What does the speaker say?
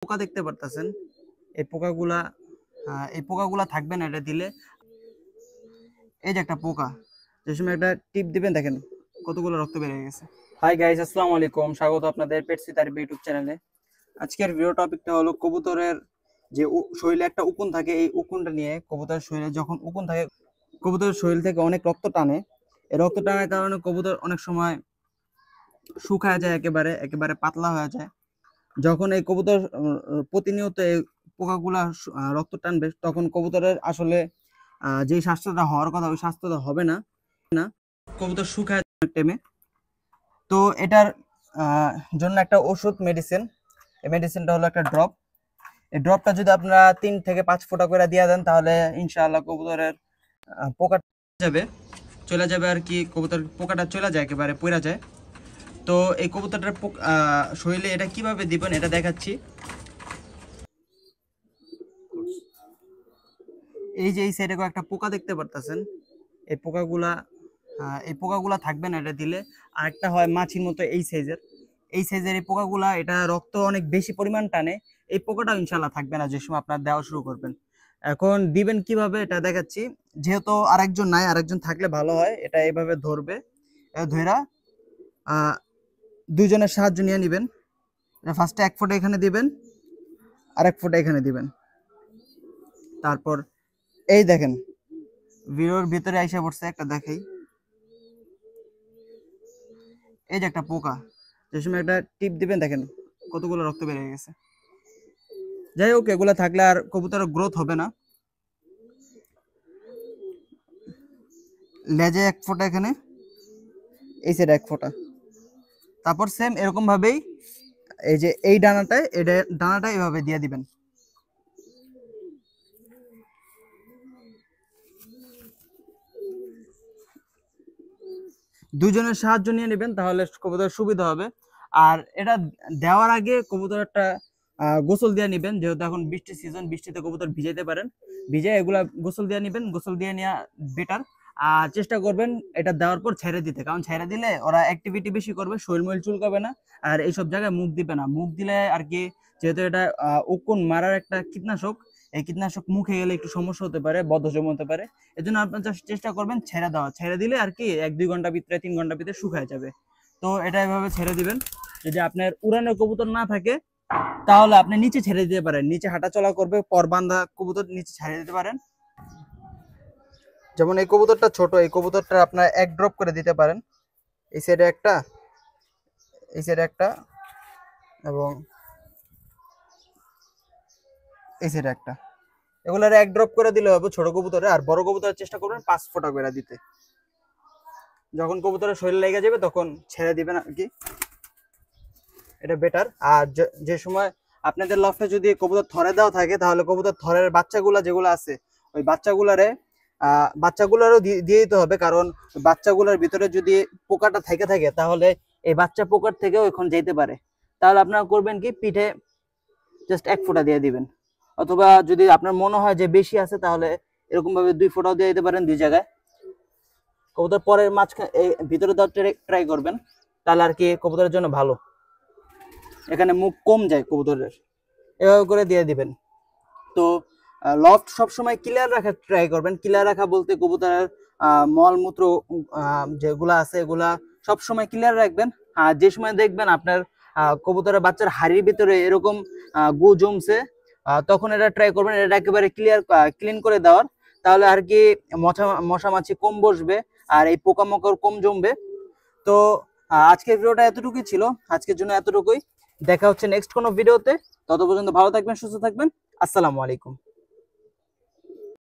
পোকা দেখতে পারতেছেন। এই পোকাগুলা থাকবে না এটা দিলে। এই যে একটা পোকা, যে সময় একটা টিপ দিবেন দেখেন কতগুলো রক্ত বের হয়ে গেছে। হাই গাইস, আসসালামু আলাইকুম, স্বাগত আপনাদের পেটসি তারিফ ইউটিউব চ্যানেলে। আজকের ভিডিও টপিকটা হলো কবুতরের যে শরীরে একটা উকুন থাকে, এই উকুনটা নিয়ে। কবুতরের শরীরে যখন উকুন থাকে, কবুতরের শরীর থেকে অনেক রক্ত টানে। এই রক্ত টানার কারণে কবুতর অনেক সময় শুকায় যায়, একেবারে একেবারে পাতলা হয়ে যায়। যখন এই কবুতর প্রতিনিয়ত এই পোকাগুলা রক্ত টানবে, তখন কবুতরের আসলে যে স্বাস্থ্যটা হওয়ার কথা ওই স্বাস্থ্যটা হবে না। কবুতর শুকায় টেমে। তো এটার জন্য একটা ওষুধ, মেডিসিন। এই মেডিসিনটা হলো একটা ড্রপ। এই ড্রপটা যদি আপনারা 3 থেকে 5 ফোঁটা করে দিয়ে দেন, তাহলে ইনশাআল্লাহ কবুতরের পোকা চলে যাবে আর কি। কবুতর পোকাটা চলে যায়, একেবারে পড়া যায়। তো এই কবুতরটার শরীরে এটা কিভাবে দিবেন এটা দেখাচ্ছি। এই যে এই সাইডে একটা পোকা দেখতে পারতেছেন। এই পোকাগুলা থাকবে না এটা দিলে। আর একটা হয় মাছির মতো এই সাইজের এই পোকাগুলা, এটা রক্ত অনেক বেশি পরিমাণ টানে। এই পোকাটা ইনশাল্লাহ থাকবে না যে সময় আপনার দেওয়া শুরু করবেন। এখন দিবেন কিভাবে এটা দেখাচ্ছি। যেহেতু আরেকজন নাই, আরেকজন থাকলে ভালো হয়। এটা এইভাবে ধরবে, ধরা দুইজনের সাহায্য নিয়ে নিবেন। ফার্স্টে 1 ফোঁটা এখানে দিবেন, আর 1 ফোঁটা এখানে দিবেন। তারপর এই দেখেন ভিডিওর ভিতরে আইসা পড়ছে একটা, দেখাই। এই যে একটা পোকা, যে সময় একটা টিপ দিবেন দেখেন কতগুলো রক্ত বের হয়ে গেছে। যাই হোক, এগুলা থাকলে আর কবুতরের গ্রোথ হবে না। লেজে 1 ফোঁটা, এখানে এই সাইডে 1 ফোঁটা। তারপর সেম এরকম ভাবেই এই যে এই ডানাটা এভাবে দিয়ে দিবেন। দুজনের সাহায্য নিয়ে নেবেন, তাহলে কবুতরের সুবিধা হবে। আর এটা দেওয়ার আগে কবুতরটা গোসল দিয়ে নেবেন, যেহেতু এখন বৃষ্টির সিজন, বৃষ্টিতে কবুতর ভিজাইতে পারেন। ভিজে এগুলা গোসল দিয়ে নেবেন, গোসল দিয়ে নেওয়া বেটার। আর চেষ্টা করবেন এটা দেওয়ার পর ছেড়ে দিতে, কারণ ছেড়ে দিলে ওরা অ্যাক্টিভিটি বেশি করবে, শরীর মরিল চুলকাবে না। আর এইসব জায়গায় মুখ দিবে না, মুখ দিলে আর কি, যেহেতু এটা উকুন মারার একটা কীটনাশক, এই কীটনাশক মুখে গেলে একটু সমস্যা হতে পারে, বদহজম হতে পারে। এই জন্য আপনার চেষ্টা করবেন ছেড়ে দেওয়া। ছেড়ে দিলে আর কি 1-2 ঘন্টা ভিতরে, 3 ঘন্টা ভিতরে শুকায় যাবে। তো এটা এভাবে ছেড়ে দিবেন। যদি আপনার উড়ানোর কবুতর না থাকে, তাহলে আপনি নিচে ছেড়ে দিতে পারেন। নিচে হাঁটা চলা করবে, পর বান্ধা কবুতর নিচে ছেড়ে দিতে পারেন। যেমন এই কবুতরটা ছোট, এই কবুতরটা আপনার 1 ড্রপ করে দিতে পারেন। এই সাইডে একটা, এই সাইডে একটা, এবং এই সাইডে একটা। এগুলার 1 ড্রপ করে দিলে হবে ছোট কবুতরে। আর বড় কবুতরের চেষ্টা করবেন 5 ফোঁটা করে দিতে। যখন কবুতরের শরীর লেগে যাবে তখন ছেড়ে দিবেন আর কি, এটা বেটার। আর যে সময় আপনাদের লফটে যদি কবুতর থরে দেওয়া থাকে, তাহলে কবুতর থরের বাচ্চাগুলা যেগুলো আছে, ওই বাচ্চাগুলারও দিয়ে দিতে হবে। কারণ বাচ্চাগুলোর ভিতরে যদি পোকাটা থেকে থাকে, তাহলে এই বাচ্চা পোকার থেকেও এখন যেতে পারে। তাহলে আপনারা করবেন কি, পিঠে জাস্ট 1 ফোঁটা দিয়ে দিবেন। অথবা যদি আপনার মনে হয় যে বেশি আছে, তাহলে এরকম ভাবে 2 ফোঁটাও দিয়ে দিতে পারেন 2 জায়গায়। কবুতর পরের মাঝখানে ভিতরে দেওয়ার ট্রাই করবেন, তাহলে আর কি কবুতরের জন্য ভালো। এখানে মুখ কম যায় কবুতরের, এভাবে করে দিয়ে দিবেন। তো লফট সবসময় ক্লিয়ার রাখার ট্রাই করবেন। ক্লিয়ার রাখা বলতে কবুতরের মলমূত্র যেগুলা আছে, এগুলা সবসময় ক্লিয়ার রাখবেন। আর যে সময় দেখবেন আপনার কবুতরের বাচ্চার হাড়ির ভিতরে এরকম গু জমছে, তখন এটা ট্রাই করবেন এটা একেবারে ক্লিন করে দেওয়ার। তাহলে আর কি মশা মাছি কম বসবে, আর এই পোকামাকড় কম জমবে। তো আজকের ভিডিওটা এতটুকুই ছিল, আজকের জন্য এতটুকুই। দেখা হচ্ছে নেক্সট কোনো ভিডিওতে। তত পর্যন্ত ভালো থাকবেন, সুস্থ থাকবেন। আসসালামু আলাইকুম।